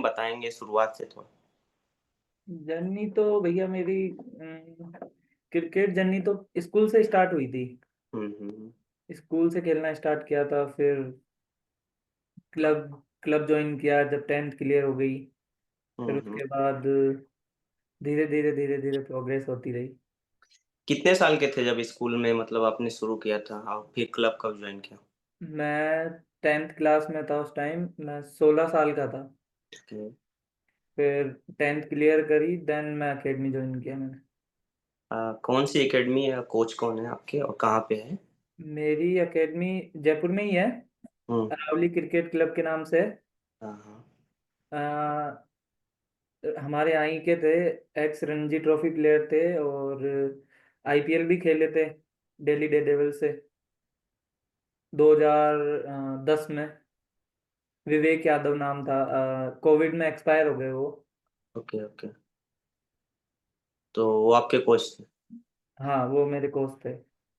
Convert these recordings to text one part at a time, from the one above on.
बताएंगे शुरुआत से थोड़ा। जर्नी तो भैया मेरी क्रिकेट जर्नी तो स्कूल से स्टार्ट हुई थी। हम्म। स्कूल से खेलना स्टार्ट किया था, फिर क्लब क्लब ज्वाइन किया जब 10th क्लियर हो गई। फिर हम्म। उसके बाद धीरे धीरे प्रोग्रेस होती रही। कितने साल के थे जब स्कूल में मतलब आपने शुरू किया था और फिर क्लब कब ज्वाइन किया? मैं 10th क्लास में था, उस टाइम मैं 16 साल का था। ठीक है। फिर 10th क्लियर करी, देन मैं अकेडमी ज्वाइन किया मैंने। कौन सी एकेडमी है, कोच कौन है आपके और कहाँ पे है? मेरी एकेडमी जयपुर में ही है, हम्म। अरावली क्रिकेट क्लब के नाम से। हाँ हाँ। हमारे यहाँ ही के थे, एक्स रणजी ट्रॉफी प्लेयर थे और आईपीएल भी खेले थे दिल्ली डेयरडेविल से 2010 में। विवेक यादव नाम था, कोविड में एक्सपायर हो गए वो। Okay okay. तो वो आपके कोच थे? हाँ, वो मेरे कोच थे,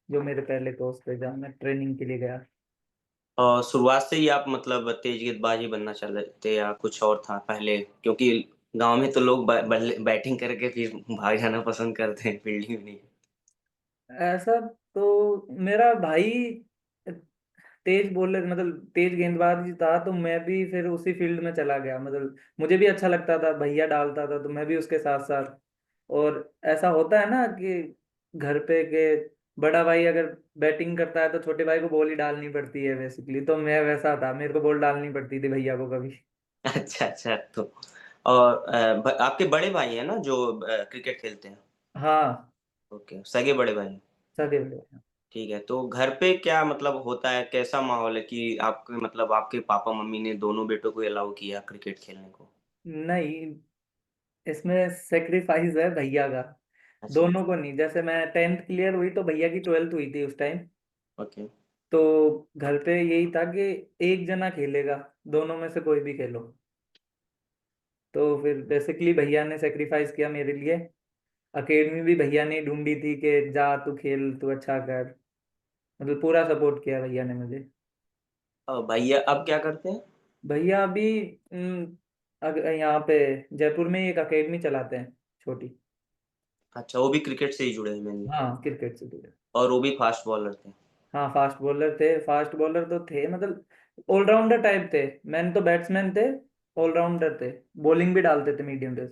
जो मेरे पहले कोच थे जहाँ मैं ट्रेनिंग के लिए गया। और शुरुआत से ही आप मतलब तेज गेंदबाजी बनना चाहते थे या कुछ और था पहले? क्योंकि गांव में तो लोग बैटिंग करके फिर भाग जाना पसंद करते हैं, फील्डिंग नहीं। ऐसा तो मेरा भाई तेज बॉलर मतलब तेज गेंदबाज था, तो मैं भी फिर उसी फील्ड में चला गया। मतलब मुझे भी अच्छा लगता था, भैया डालता था तो मैं भी उसके साथ साथ। और ऐसा होता है ना कि घर पे के बड़ा भाई अगर बैटिंग करता है तो छोटे भाई को बॉल ही डालनी पड़ती है बेसिकली, तो मैं वैसा था, मेरे को बॉल डालनी पड़ती थी भैया को कभी। अच्छा अच्छा। तो और आपके बड़े भाई हैं ना जो क्रिकेट खेलते हैं? हाँ, ओके, सगे बड़े भाई। सगे बड़े भाई। ठीक है, तो घर पे क्या मतलब होता है, कैसा माहौल है कि आपके मतलब आपके पापा मम्मी ने दोनों बेटों को अलाउ किया क्रिकेट खेलने को? नहीं, इसमें सेक्रीफाइस है भैया का। अच्छा। दोनों को नहीं, जैसे मैं 10th क्लियर हुई तो भैया की 12th हुई थी उस टाइम। ओके। तो घर पे यही था कि एक जना खेलेगा, दोनों में से कोई भी खेलो। तो फिर बेसिकली भैया ने सेक्रीफाइस किया मेरे लिए। अकेडमी भी भैया ने ढूंढी थी कि जा तू खेल, तू अच्छा कर। मतलब पूरा सपोर्ट किया भैया ने मुझे। भैया अब क्या करते हैं? भैया अभी यहाँ पे जयपुर में एक अकेडमी चलाते हैं, छोटी। अच्छा, वो भी क्रिकेट से ही जुड़े हैं मेनली? हाँ, क्रिकेट से जुड़े। और वो भी फास्ट बॉलर थे? हाँ, फास्ट बॉलर थे, फास्ट बॉलर तो थे, मतलब ऑलराउंडर टाइप थे। मैन तो बैट्समैन थे, ऑलराउंडर थे। बॉलिंग भी डालते थे मीडियम पेस।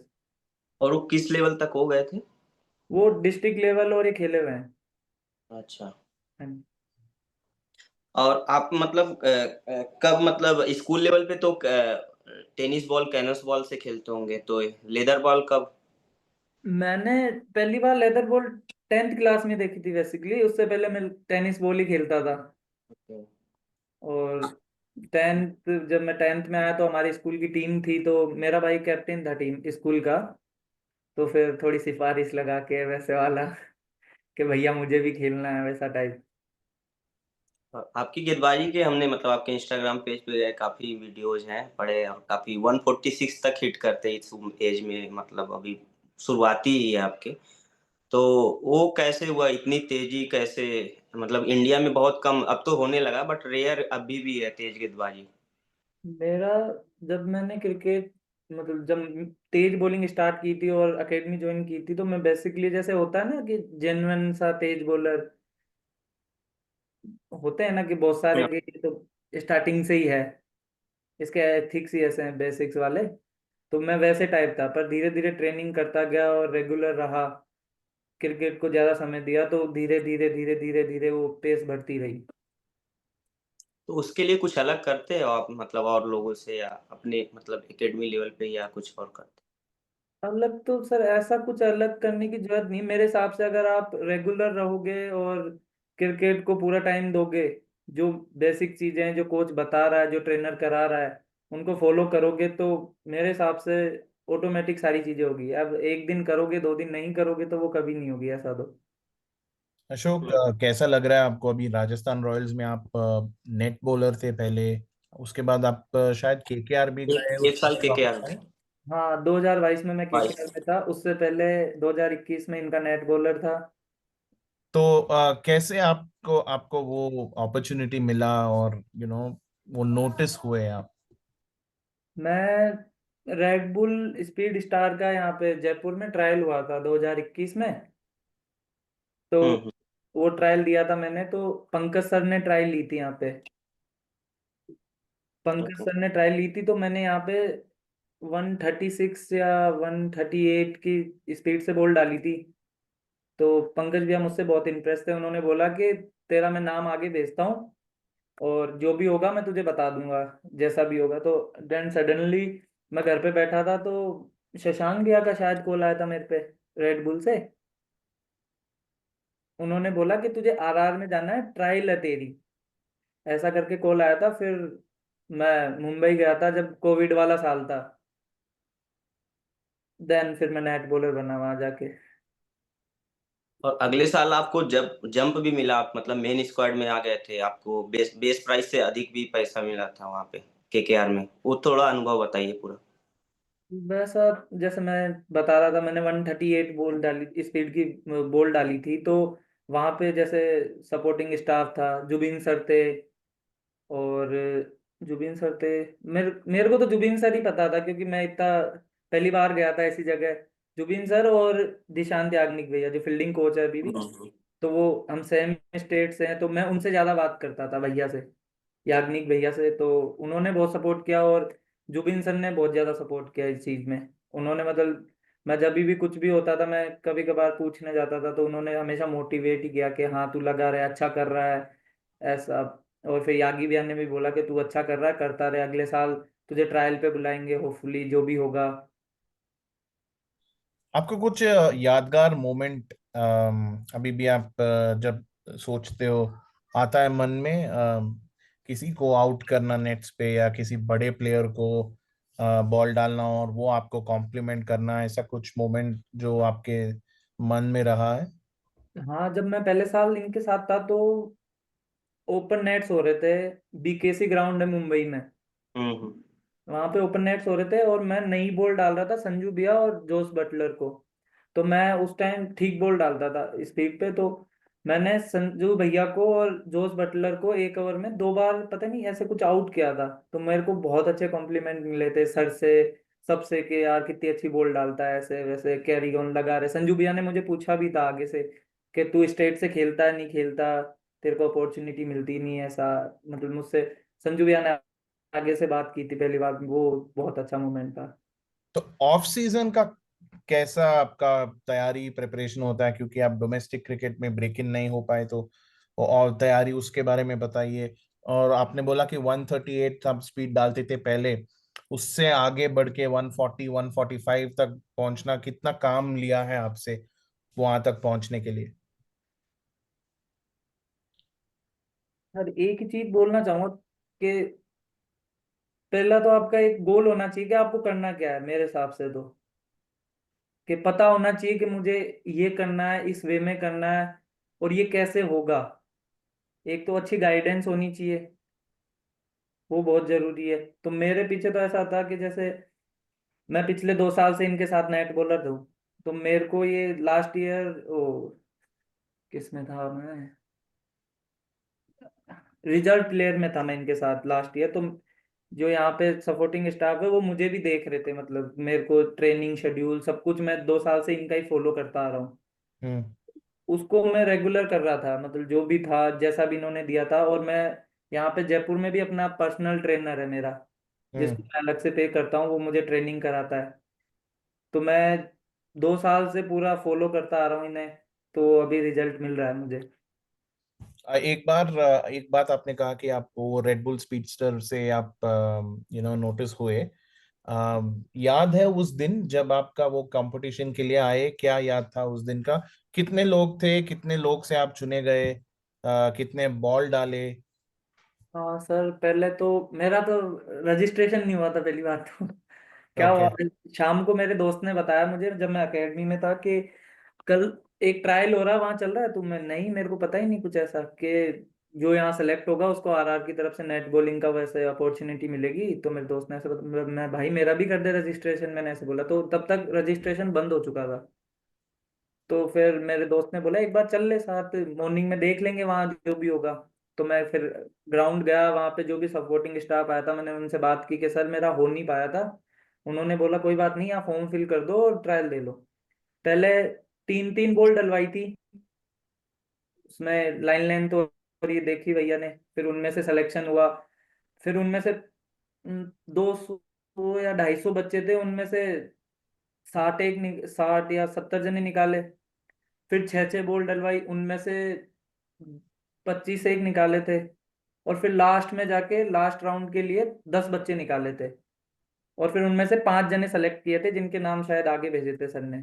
और वो किस लेवल तक हो गए थे? वो डिस्ट्रिक्ट लेवल और ये खेले हुए हैं। अच्छा। हाँ। और आप मतलब कब मतलब स्कूल लेवल पे तो टेनिस बॉल कैनवस बॉल से खेलते होंगे, तो लेदर बॉल कब? मैंने पहली बार लेदर बॉल 10th क्लास में देखी थी बेसिकली। उससे पहले मैं टेनिस बॉल ही खेलता था। ओके। और 10th, जब मैं 10th में आया तो हमारी स्कूल की टीम थी, तो मेरा भाई कैप्टन था टीम स्कूल का। तो फिर थोड़ी सिफारिश लगा के वैसे वाला कि भैया मुझे भी खेलना है, वैसा टाइप। आपकी गेंदबाजी के हमने मतलब आपके इंस्टाग्राम पेज पे काफी वीडियोज हैं पड़े, और काफी 146 तक हिट करते हैं इस एज में, मतलब अभी शुरुआती ही है आपके। तो वो कैसे हुआ, इतनी तेजी कैसे? मतलब इंडिया में बहुत कम, अब तो होने लगा बट रेयर अभी भी है तेज गेंदबाजी। मेरा जब मैंने क्रिकेट मतलब जब तेज बॉलिंग स्टार्ट की थी और एकेडमी ज्वाइन की थी, तो मैं बेसिकली जैसे होता है ना कि जेन्युइन सा तेज बॉलर होते हैं ना कि बहुत सारे के, ये तो स्टार्टिंग से ही है, इसके एथिक्स ही ऐसे हैं बेसिक्स वाले। तो मैं वैसे टाइप था, पर धीरे धीरे ट्रेनिंग करता गया और रेगुलर रहा, क्रिकेट को ज्यादा समय दिया, तो धीरे धीरे वो पेस बढ़ती रही। तो उसके लिए कुछ अलग करते हो आप मतलब और लोगों से, या अपने मतलब एकेडमी लेवल पे, या कुछ और करते? अलग तो सर ऐसा कुछ अलग करने की जरूरत नहीं मेरे हिसाब से। अगर आप रेगुलर रहोगे और क्रिकेट को पूरा टाइम दोगे, जो बेसिक चीजें हैं जो कोच बता रहा है, जो ट्रेनर करा रहा है, उनको फॉलो करोगे, तो मेरे हिसाब से ऑटोमेटिक सारी चीजें होगी। अब एक दिन करोगे, 2 दिन नहीं करोगे तो वो कभी नहीं होगी, ऐसा तो। अशोक, कैसा लग रहा है आपको? अभी राजस्थान रॉयल्स में आप नेट बॉलर थे पहले, उसके बाद आप शायद केकेआर भी गए, एक उसके साल बाद के क्या? वापस आए। हाँ, 2022 में मैं केकेआर बाईस। में था, उससे पहले 2021 में इनका नेट बॉलर था। तो कैसे आपको आपको वो अपॉर्चुनिटी मिला और वो नोटिस हुए आप? मैं रेड बुल स्पीड स्टार का यहाँ पे जयपुर में ट्रायल हुआ था 2021 में। तो हम्म। वो ट्रायल दिया था मैंने, तो पंकज सर ने ट्रायल ली थी यहाँ पे। पंकज ओके। सर ने ट्रायल ली थी, तो मैंने यहाँ पे 136 या 138 की स्पीड से बॉल डाली थी। तो पंकज भैया मुझसे बहुत इम्प्रेस थे, उन्होंने बोला कि तेरा मैं नाम आगे भेजता हूँ, और जो भी होगा मैं तुझे बता दूंगा, जैसा भी होगा। तो देन सडनली मैं घर पे बैठा था, तो शशांक भैया का शायद कॉल आया था मेरे पे, रेड बुल से। उन्होंने बोला कि तुझे आरआर में जाना है, ट्रायल है तेरी, ऐसा करके कॉल आया था। फिर मैं मुंबई गया था जब कोविड वाला साल था। देन फिर मैं नेट बॉलर बना वहां जाके। और अगले साल आपको जब जंप भी मिला, आप मतलब मेन स्क्वाड में आ गए थे, आपको बेस बेस प्राइस से अधिक भी पैसा मिला था वहां पे केकेआर में, वो थोड़ा अनुभव बताइए पूरा। वैसा, जैसे मैं बता रहा था, मैंने 138 बॉल डाली, स्पीड की बॉल डाली थी। तो वहां पे जैसे सपोर्टिंग स्टाफ था, जुबिन सर थे, और जुबिन सर थे। मेरे मेरे को तो जुबिन सर ही पता था, क्योंकि मैं इतना पहली बार गया था ऐसी जगह। जुबिन सर और दिशांत याग्निक भैया जो फील्डिंग कोच है अभी भी, हम्म। तो वो हम सेम स्टेट से हैं, तो मैं उनसे ज्यादा बात करता था भैया से, याग्निक भैया से। तो उन्होंने बहुत सपोर्ट किया, और जुबिन सर ने बहुत ज्यादा सपोर्ट किया इस चीज में। उन्होंने मतलब, मैं जब भी कुछ भी होता था, मैं कभी कभार पूछने जाता था, तो उन्होंने हमेशा मोटिवेट ही किया कि हाँ तू लगा रहे, अच्छा कर रहा है, ऐसा। और फिर यागी भैया ने भी बोला कि तू अच्छा कर रहा है, करता रहे, अगले साल तुझे ट्रायल पे बुलाएंगे, होपफुली जो भी होगा। आपको कुछ यादगार मोमेंट अभी भी आप जब सोचते हो, आता है मन में, किसी को आउट करना नेट्स पे या किसी बड़े प्लेयर को बॉल डालना और वो आपको कॉम्प्लीमेंट करना, ऐसा कुछ मोमेंट जो आपके मन में रहा है? हाँ, जब मैं पहले साल इनके साथ था, तो ओपन नेट्स हो रहे थे, बीकेसी ग्राउंड है मुंबई में। हम्म। वहां पे ओपन नेट्स हो रहे थे, और मैं नई बॉल डाल रहा था संजू भैया और जोस बटलर को। तो मैं उस टाइम ठीक बॉल डालता था स्पीड पे। तो मैंने संजू भैया को और जोस बटलर को एक ओवर में 2 बार पता नहीं ऐसे कुछ आउट किया था। तो मेरे को बहुत अच्छे कॉम्प्लीमेंट मिले थे सर से, सबसे, कि यार कितनी अच्छी बॉल डालता है, ऐसे वैसे कैरी ऑन लगा रहे। संजू भैया ने मुझे पूछा भी था आगे से कि तू स्टेट से खेलता है नहीं खेलता, तेरे को अपॉर्चुनिटी मिलती नहीं है, ऐसा। मतलब मुझसे संजू भैया ने आगे से बात की थी पहली बार, वो बहुत अच्छा मोमेंट था। तो ऑफ सीजन का कैसा आपका तैयारी प्रिपरेशन होता है, क्योंकि आप डोमेस्टिक क्रिकेट में ब्रेक इन नहीं हो पाए, तो और तैयारी उसके बारे में बताइए। और आपने बोला कि 138 आप स्पीड डालते थे पहले, उससे आगे बढ़ के 140 145 तक पहुंचना कितना काम लिया है आपसे वहां तक पहुंचने के लिए? और एक ही चीज बोलना चाहूंगा कि पहला तो आपका एक गोल होना चाहिए कि आपको करना क्या है, मेरे हिसाब से तो, कि पता होना चाहिए कि मुझे ये करना है, इस वे में करना है, और ये कैसे होगा। एक तो अच्छी गाइडेंस होनी चाहिए, वो बहुत जरूरी है। तो मेरे पीछे तो ऐसा था कि जैसे मैं पिछले 2 साल से इनके साथ नेट बॉलर हूँ। तो मेरे को ये लास्ट ईयर, ओ किसमें था मैं, रिजल्ट प्लेयर में था मैं इनके साथ लास्ट ईयर। तो जो यहाँ पे सपोर्टिंग स्टाफ है वो मुझे भी देख रहे थे, मतलब मेरे को ट्रेनिंग शेड्यूल सब कुछ, मैं 2 साल से इनका ही फॉलो करता आ रहा हूँ। हम्म। उसको मैं रेगुलर कर रहा था, मतलब जो भी था जैसा भी इन्होंने दिया था। और मैं यहाँ पे जयपुर में भी अपना पर्सनल ट्रेनर है मेरा, जिसको हम्म। मैं अलग से पे करता हूँ, वो मुझे ट्रेनिंग कराता है। तो मैं 2 साल से पूरा फॉलो करता आ रहा हूँ इन्हें, तो अभी रिजल्ट मिल रहा है मुझे। एक बार एक बात आपने कहा कि आप वो रेड बुल स्पीडस्टर से आप नोटिस हुए। याद है उस दिन जब आपका वो कंपटीशन के लिए आए, क्या याद था उस दिन का? कितने लोग थे, कितने लोग से आप चुने गए, कितने बॉल डाले? हाँ सर, पहले तो मेरा तो रजिस्ट्रेशन नहीं हुआ था पहली बात तो। क्या हुआ, ओके। शाम को मेरे दोस्त ने बताया मुझे जब मैं एकेडमी में था कि कल एक ट्रायल हो रहा है, वहां चल रहा है। तो मैं नहीं, मेरे को पता ही नहीं कुछ ऐसा कि जो यहाँ सेलेक्ट होगा उसको आरआर की तरफ से नेट बॉलिंग का वैसे अपॉर्चुनिटी मिलेगी। तो मेरे दोस्त ने ऐसे मैं भाई मेरा भी कर दे रजिस्ट्रेशन, मैंने ऐसे बोला। तो तब तक रजिस्ट्रेशन बंद हो चुका था। तो फिर मेरे दोस्त ने बोला एक बार चल ले साथ, मॉर्निंग में देख लेंगे वहां जो भी होगा। तो मैं फिर ग्राउंड गया, वहां पे जो भी सपोर्टिंग स्टाफ आया था, मैंने उनसे बात की कि सर मेरा हो नहीं पाया था, उन्होंने बोला कोई बात नहीं, आप फॉर्म फिल कर दो और ट्रायल दे लो। पहले 3 3 बॉल डलवाई थी, उसमें लाइन लेंथ और ये देखी भैया ने, फिर उनमें से सिलेक्शन हुआ। फिर उनमें से 200 या 250 बच्चे थे, उनमें से 60 या 70 जने निकाले। फिर 6 6 बॉल डलवाई, उनमें से 25 एक निकाले थे। और फिर लास्ट में जाके लास्ट राउंड के लिए 10 बच्चे निकाले थे। और फिर उनमें से 5 जने सेलेक्ट किए थे, जिनके नाम शायद आगे भेजे थे सर ने।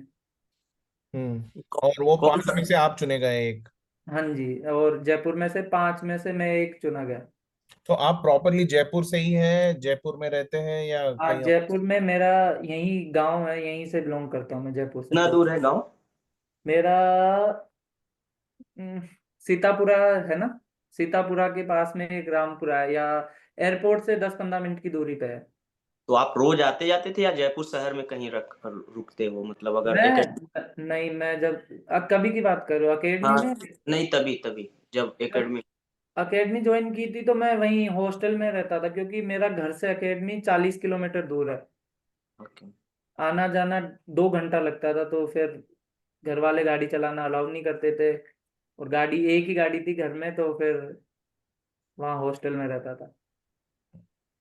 और वो कौन 5 में से आप चुने गए एक? हाँ जी, और जयपुर में से 5 में से मैं एक चुना गया। तो आप प्रॉपरली जयपुर से ही हैं, जयपुर में रहते हैं या हाँ, कहीं और? जयपुर में मेरा यही गांव है, यहीं से बिलोंग करता हूँ मैं, जयपुर से कितना दूर है गांव? मेरा हम्म, सीतापुरा है ना। सीतापुरा के पास में एक रामपुरा है, या एयरपोर्ट से 10 15 मिनट की दूरी पे है। तो आप रोज आते जाते थे या जयपुर शहर में कहीं रख रुकते हो, मतलब अगर एक? मैं नहीं, मैं जब कभी की बात कर रहा हूँ अकेडमी हाँ, में। नहीं तभी तभी जब एकेडमी। अकेडमी ज्वाइन की थी तो मैं वहीं हॉस्टल में रहता था, क्योंकि मेरा घर से अकेडमी 40 किलोमीटर दूर है। ओके। आना जाना 2 घंटा लगता था, तो फिर घर वाले गाड़ी चलाना अलाउ नहीं करते थे। और गाड़ी, एक ही गाड़ी थी घर में, तो फिर वहाँ हॉस्टल में रहता था।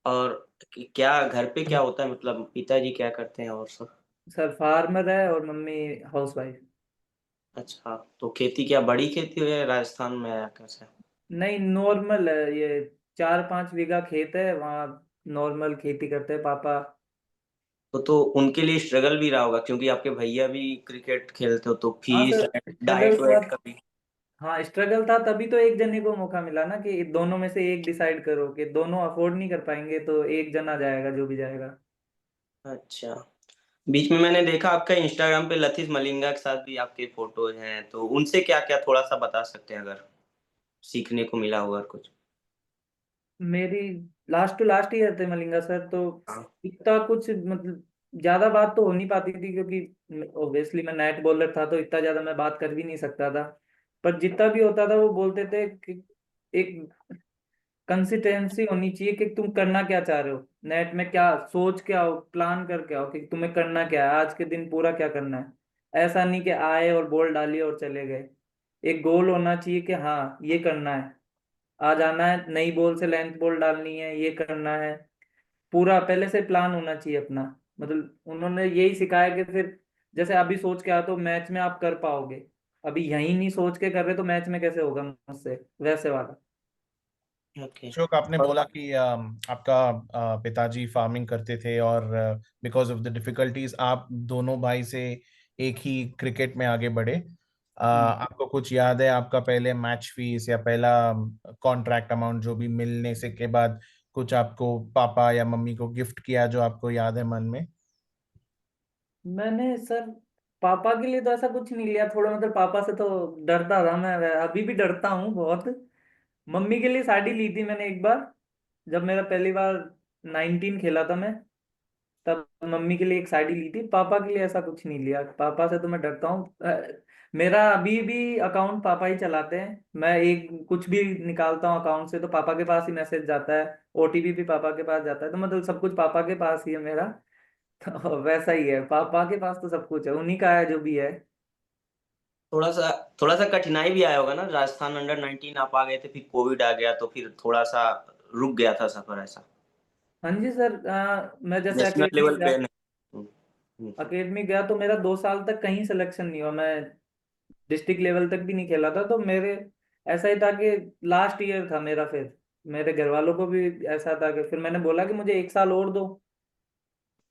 और क्या घर पे क्या होता है, मतलब पिताजी क्या करते हैं और सब? सर फार्मर है और मम्मी हाउस वाइफ। अच्छा, तो खेती क्या बड़ी खेती हो या राजस्थान में आया कैसे? नहीं, नॉर्मल है ये। 4 5 बीघा खेत है वहाँ, नॉर्मल खेती करते हैं पापा। तो उनके लिए स्ट्रगल भी रहा होगा, क्योंकि आपके भैया भी क्रिकेट खेलते हो, तो हाँ फीस सर, स्ट्रगल डाइट था। वाइट का भी। हाँ, स्ट्रगल था, तभी तो एक जने को मौका मिला ना, कि दोनों में से एक डिसाइड करो, कि दोनों अफोर्ड नहीं कर पाएंगे तो एक जना जाएगा जो भी जाएगा। अच्छा, बीच में मैंने देखा आपका इंस्टाग्राम पे लतीफ मलिंगा के साथ भी आपके फोटोज हैं, तो उनसे क्या क्या थोड़ा सा बता सकते हैं, अगर सीखने को मिला होगा कुछ? मेरी लास्ट टू लास्ट ईयर थे मलिंगा सर, तो हाँ। इतना कुछ मतलब ज्यादा बात तो हो नहीं पाती थी, क्योंकि ऑब्वियसली मैं नेट बॉलर था, तो इतना ज्यादा मैं बात कर भी नहीं सकता था। पर जितना भी होता था वो बोलते थे कि एक कंसिस्टेंसी होनी चाहिए, कि तुम करना क्या चाह रहे हो, नेट में क्या सोच के आओ, प्लान करके आओ कि तुम्हें करना क्या है, आज के दिन पूरा क्या करना है। ऐसा नहीं कि आए और बॉल डाली और चले गए। एक गोल होना चाहिए कि हाँ ये करना है, आज आना है, नई बॉल से लेंथ बॉल डालनी है, ये करना है। पूरा पहले से प्लान होना चाहिए अपना। मतलब उन्होंने यही सिखाया कि फिर जैसे अभी सोच के आओ तो मैच में आप कर पाओगे। अभी यही नहीं सोच के कर रहे तो मैच में कैसे होगा मुझसे, वैसे वाला। ओके। अशोक, आपने और बोला कि आपका पिताजी फार्मिंग करते थे और बिकॉज ऑफ द डिफिकल्टीज आप दोनों भाई से एक ही क्रिकेट में आगे बढ़े। हम्म। आपको कुछ याद है आपका पहले मैच फीस या पहला कॉन्ट्रैक्ट अमाउंट जो भी मिलने से के बाद कुछ आपको पापा या मम्मी को गिफ्ट किया जो आपको याद है मन में? मैंने सर पापा के लिए तो ऐसा कुछ नहीं लिया, थोड़ा मतलब पापा से तो डरता था मैं, अभी भी डरता हूँ बहुत। मम्मी के लिए साड़ी ली थी मैंने एक बार, जब मेरा पहली बार 19 खेला था मैं, तब मम्मी के लिए एक साड़ी ली थी। पापा के लिए ऐसा कुछ नहीं लिया, पापा से तो मैं डरता हूँ। मेरा अभी भी अकाउंट पापा ही चलाते हैं, मैं एक कुछ भी निकालता हूँ अकाउंट से तो पापा के पास ही मैसेज जाता है, ओटीपी भी पापा के पास जाता है, तो मतलब सब कुछ पापा के पास ही है मेरा। तो वैसा ही है, पापा के पास तो सब कुछ है, उन्हीं का है जो भी है। थोड़ा सा थोड़ा सा कठिनाई भी आया होगा ना, राजस्थान अंडर 19 आप आ गए थे, फिर कोविड आ गया, तो फिर थोड़ा सा रुक गया था सफर ऐसा? हाँ जी सर, मैं जैसे नेशनल अकेडमी लेवल गया, पे नहीं? हम्म। अकेडमी गया तो मेरा 2 साल तक कहीं सिलेक्शन नहीं हुआ, मैं डिस्ट्रिक्ट लेवल तक भी नहीं खेला था, तो मेरे ऐसा ही था कि लास्ट ईयर था मेरा। फिर मेरे घर वालों को भी ऐसा था कि फिर मैंने बोला कि मुझे 1 साल और दो।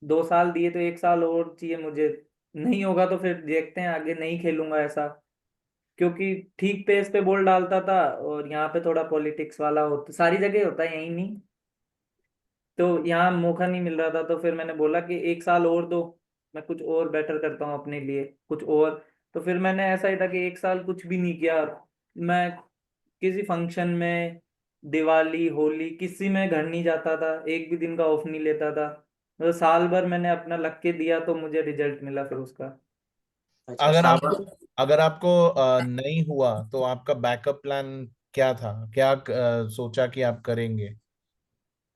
2 साल दिए तो 1 साल और चाहिए मुझे। नहीं होगा तो फिर देखते हैं आगे, नहीं खेलूंगा ऐसा। क्योंकि ठीक पेस पे बॉल डालता था, और यहाँ पे थोड़ा पॉलिटिक्स वाला होता, सारी जगह होता है, यही नहीं, तो यहाँ मौका नहीं मिल रहा था। तो फिर मैंने बोला कि 1 साल और दो, मैं कुछ और बेटर करता हूँ अपने लिए, कुछ और। तो फिर मैंने ऐसा ही था कि 1 साल कुछ भी नहीं किया। मैं किसी फंक्शन में, दिवाली होली किसी में घर नहीं जाता था, एक भी दिन का ऑफ नहीं लेता था। मतलब साल भर मैंने अपना लग के दिया, तो मुझे रिजल्ट मिला फिर उसका। अच्छा, अगर आपको सावन। अगर आपको नहीं हुआ तो आपका बैकअप प्लान क्या था? क्या सोचा कि आप करेंगे?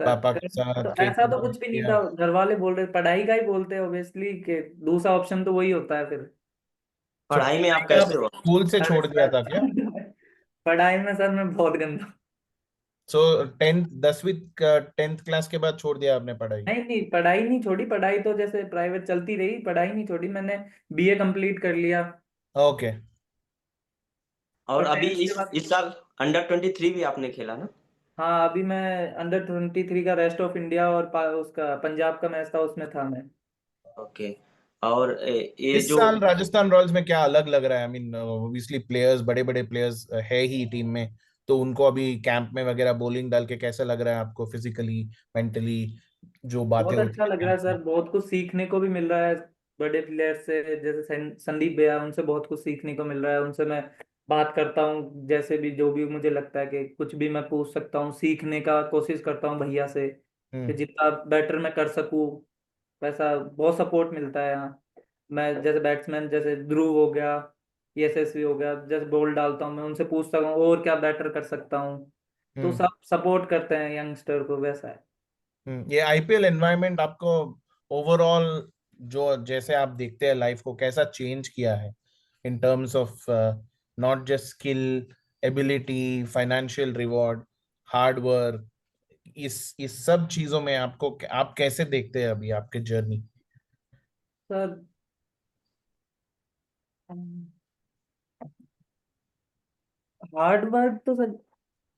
पापा के तो साथ ऐसा खेती तो बाड़ी कुछ भी नहीं किया? था, घर वाले बोल रहे पढ़ाई का ही बोलते हैं ऑब्वियसली, कि दूसरा ऑप्शन तो वही होता है फिर। सो पढ़ाई में आप पढ़ाई आप कैसे हो? स्कूल से अरे छोड़ दिया सर था क्या? पढ़ाई में सर मैं बहुत गंदा। सो 10वीं 10th क्लास के बाद छोड़ दिया आपने पढ़ाई? नहीं नहीं, पढ़ाई नहीं छोड़ी, पढ़ाई तो जैसे प्राइवेट चलती रही, पढ़ाई नहीं छोड़ी मैंने। बीए कंप्लीट कर लिया। ओके। और और अभी 10th के इस बाद, इस साल अंडर 23 भी आपने खेला ना? हाँ अभी मैं अंडर 23 का रेस्ट ऑफ इंडिया और उसका पंजाब का मैच था, उसमें था मैं। ओके। और ये इस जो साल राजस्थान रॉयल्स में क्या अलग लग रहा है? आई मीन ऑब्वियसली प्लेयर्स, बड़े बड़े प्लेयर्स है ही टीम में, तो उनको अभी कैंप में वगैरह बॉलिंग डाल के कैसा लग रहा है आपको, फिजिकली, मेंटली, जो बातें बहुत होती अच्छा है लग रहा है कैंप सर, में? बहुत कुछ सीखने को भी मिल रहा है बड़े प्लेयर से। जैसे संदीप भैया, उनसे बहुत कुछ सीखने को मिल रहा है। उनसे मैं बात करता हूँ, जैसे भी जो भी मुझे लगता है कि कुछ भी मैं पूछ सकता हूँ, सीखने का कोशिश करता हूँ भैया से, कि हम्म। जितना बेटर मैं कर सकूँ वैसा। बहुत सपोर्ट मिलता है यहाँ। मैं जैसे बैट्समैन, जैसे ध्रुव हो गया, यशस्वी हो गया, जैसे बॉल डालता हूँ मैं उनसे पूछता हूँ और क्या बेटर कर सकता हूँ। तो हम्म। सब सपोर्ट करते हैं यंगस्टर को, वैसा है। ये आईपीएल एनवायरनमेंट आपको ओवरऑल, जो जैसे आप देखते हैं लाइफ को, कैसा चेंज किया है in terms of not just skill, ability, financial reward, hard work, इस सब चीजों में आपको, आप कैसे देखते हैं अभी आपके जर्नी? सर हार्ड वर्क तो सर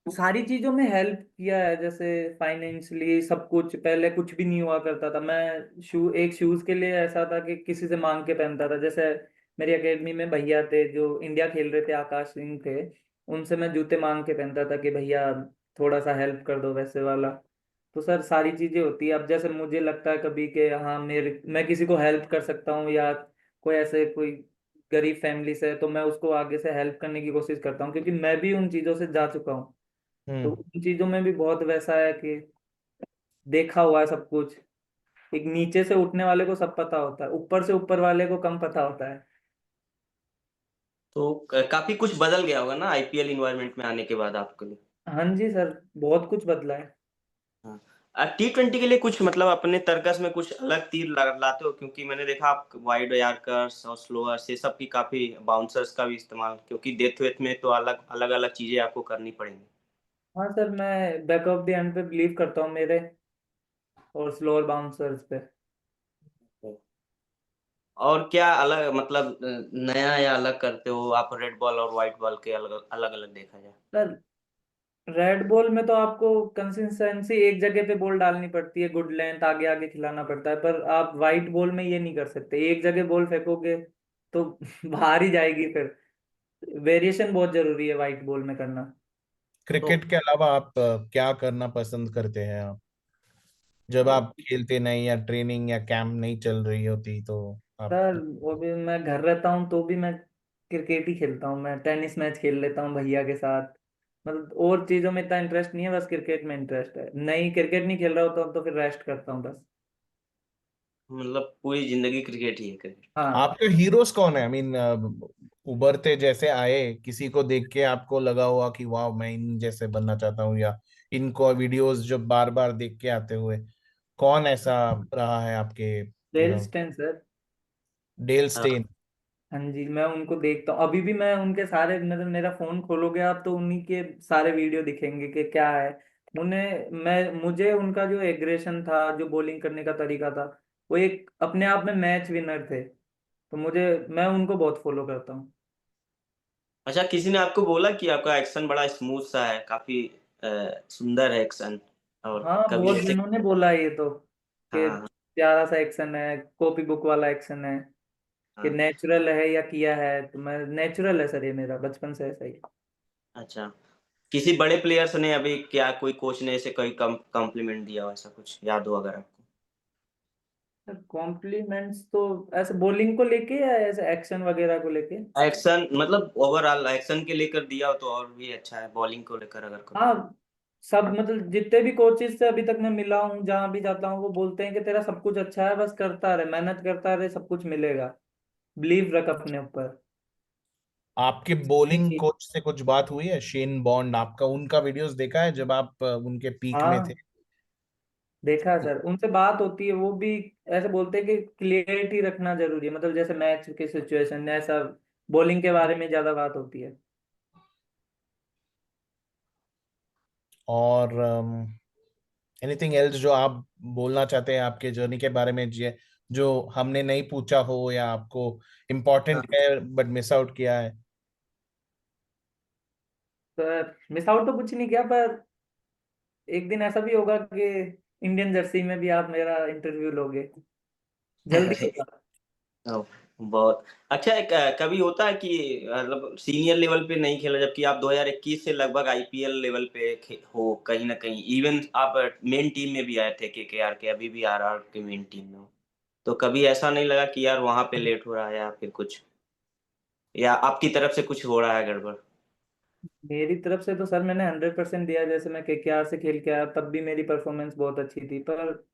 सारी चीजों में हेल्प किया है। जैसे फाइनेंशियली सब कुछ, पहले कुछ भी नहीं हुआ करता था। मैं एक शूज के लिए ऐसा था कि किसी से मांग के पहनता था। जैसे मेरी एकेडमी में भैया थे जो इंडिया खेल रहे थे, आकाश सिंह थे, उनसे मैं जूते मांग के पहनता था कि भैया थोड़ा सा हेल्प कर दो, वैसे वाला। तो सर सारी चीजें होती है। अब जैसे मुझे लगता है कभी कि हाँ मेरे मैं किसी को हेल्प कर सकता हूँ, या कोई ऐसे कोई गरीब फैमिली से है, तो मैं उसको आगे से हेल्प करने की कोशिश करता हूँ, क्योंकि मैं भी उन चीजों से जा चुका हूँ। तो हम्म। उन चीजों में भी बहुत वैसा है कि देखा हुआ है सब कुछ। एक नीचे से उठने वाले को सब पता होता है, ऊपर से ऊपर वाले को कम पता होता है। तो काफी कुछ बदल गया होगा ना आईपीएल इन्वायरमेंट में आने के बाद आपके लिए? हाँ जी सर, बहुत कुछ बदला है। हाँ। T20 के लिए कुछ मतलब अपने तर्कस में कुछ अलग तीर लाते हो? क्योंकि मैंने देखा आप वाइड यॉर्कर्स और स्लोअर्स ये सब की काफी, बाउंसर्स का भी इस्तेमाल, क्योंकि डेथ वेथ में तो अलग अलग अलग चीजें आपको करनी पड़ेंगी। हाँ सर, मैं बैक ऑफ द एंड पे बिलीव करता हूँ मेरे, और स्लोअर बाउंसर्स पे। और क्या अलग मतलब नया या अलग करते हो आप रेड बॉल और व्हाइट बॉल के अलग अलग अलग देखा जाए? सर रेड बॉल में तो आपको कंसिस्टेंसी एक जगह पे बॉल डालनी पड़ती है, गुड लेंथ आगे आगे खिलाना पड़ता है। पर आप वाइट बॉल में ये नहीं कर सकते, एक जगह बॉल फेंकोगे तो बाहर ही जाएगी फिर। वेरिएशन बहुत जरूरी है वाइट बॉल में करना। तो क्रिकेट के अलावा आप क्या करना पसंद करते हैं आप, जब आप खेलते नहीं या ट्रेनिंग या कैंप नहीं चल रही होती तो आप? सर वो भी मैं घर रहता हूँ तो भी मैं क्रिकेट ही खेलता हूँ। मैं टेनिस मैच खेल लेता हूँ भैया के साथ। मतलब और चीजों में इतना इंटरेस्ट नहीं है, बस क्रिकेट में इंटरेस्ट है। नहीं, क्रिकेट नहीं खेल रहा होता तो फिर रेस्ट करता हूँ बस। मतलब पूरी जिंदगी क्रिकेट ही है क्रिकेट? हाँ आपके हीरोज कौन है? आई मीन उभरते जैसे आए, किसी को देख के आपको लगा हुआ कि वाह मैं इन जैसे बनना चाहता हूँ, या इनको वीडियोस जो बार बार देख के आते हुए, कौन ऐसा रहा है आपके, डेल स्टेन सर। डेल हाँ। स्टेन? हाँ जी, मैं उनको देखता हूँ अभी भी। मैं उनके सारे, मतलब मेरा फोन खोलोगे आप तो उन्हीं के सारे वीडियो दिखेंगे कि क्या है। उन्हें मैं मुझे उनका जो एग्रेशन था, जो बॉलिंग करने का तरीका था, वो एक अपने आप में मैच विनर थे। तो मैं उनको बहुत फॉलो करता हूँ। अच्छा, किसी ने आपको बोला कि आपका एक्शन बड़ा स्मूथ सा है, काफी सुंदर है एक्शन, और हाँ कभी बहुत ऐसे? जनों ने बोला है ये तो, कि हाँ। प्यारा सा एक्शन है, कॉपी बुक वाला एक्शन है, कि हाँ। नेचुरल है या किया है। तो मैं नेचुरल है सर, ये मेरा बचपन से ऐसा ही। अच्छा, किसी बड़े प्लेयर्स ने अभी क्या, कोई कोच ने ऐसे कोई कॉम्प्लीमेंट दिया हो, ऐसा कुछ याद हो अगर आपको? कॉम्प्लीमेंट्स तो ऐसे बॉलिंग को लेके या ऐसे एक्शन वगैरह को लेके? एक्शन मतलब ओवरऑल एक्शन के लेकर दिया हो तो और भी अच्छा है, बॉलिंग को लेकर अगर कोई। हाँ सब, मतलब जितने भी कोचेस से अभी तक मैं मिला हूँ, जहाँ भी जाता हूँ, वो बोलते हैं कि तेरा सब कुछ अच्छा है, बस करता रहे, मेहनत करता रहे, सब कुछ मिलेगा, बिलीव रख अपने ऊपर। आपके बॉलिंग कोच से कुछ बात हुई है? शेन बॉन्ड, आपका उनका वीडियोस देखा है जब आप उनके पीक में थे? हाँ देखा है सर, उनसे बात होती है, वो भी ऐसे बोलते हैं कि क्लियरिटी रखना जरूरी है, मतलब जैसे मैच के सिचुएशन ऐसा, बॉलिंग के बारे में ज्यादा बात होती है। और एनीथिंग एल्स जो आप बोलना चाहते हैं आपके जर्नी के बारे में, जो हमने नहीं पूछा हो या आपको इम्पोर्टेंट हाँ है बट मिस आउट किया है? सर, मिस आउट तो कुछ नहीं किया, पर एक दिन ऐसा भी होगा कि इंडियन जर्सी में भी आप मेरा इंटरव्यू लोगे, जल्दी अरे होगा। ओ, बहुत अच्छा। एक कभी होता है कि मतलब सीनियर लेवल पे नहीं खेला, जबकि आप 2021 से लगभग आईपीएल लेवल पे हो कहीं ना कहीं, इवन आप मेन टीम में भी आए थे केकेआर के, अभी भी आरआर के मेन टीम में हो, तो कभी ऐसा नहीं लगा कि यार वहां पे लेट हो रहा है या फिर कुछ, या आपकी तरफ से कुछ हो रहा है गड़बड़? मेरी तरफ से तो सर मैंने 100% दिया, जैसे मैं केकेआर से खेल के आया तब भी मेरी परफॉर्मेंस बहुत अच्छी थी, पर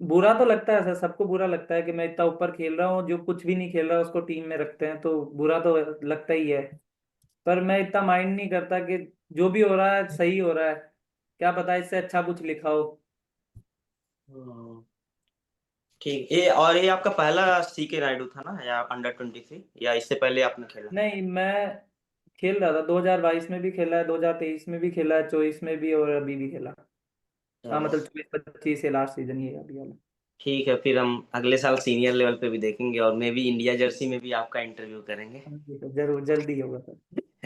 बुरा तो लगता है सर, सबको बुरा लगता है कि मैं इतना ऊपर खेल रहा हूँ, जो कुछ भी नहीं खेल रहा उसको टीम में रखते हैं, तो बुरा तो लगता ही है। पर मैं इतना माइंड नहीं करता कि जो भी हो रहा है सही हो रहा है, क्या पता इससे अच्छा कुछ लिखा हो। हम्म, ठीक। ये और ये आपका पहला सीके नायडू था ना, या अंडर 23, या इससे पहले आपने खेला? नहीं, मैं खेल रहा था, 2022 में भी खेला है, 2023 में भी खेला है, 24 में भी और अभी भी खेला। हाँ चलो मतलब 24-25 से लास्ट सीजन ये अभी वाला। ठीक है, फिर हम अगले साल सीनियर लेवल पे भी देखेंगे, और मे भी इंडिया जर्सी में भी आपका इंटरव्यू करेंगे। हाँ, ठीक है, जरूर जल्दी होगा sir.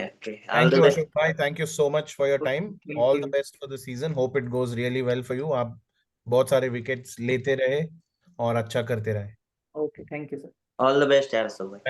Okay, all thank the you best. Ashok भाई, thank you so much for your time. Thank all the you. Best for the season, hope it goes really well for you. आप बहुत सारे विकेट्स लेते रहे और अच्छा करते रहे। Okay, thank you sir. All the best यार सब।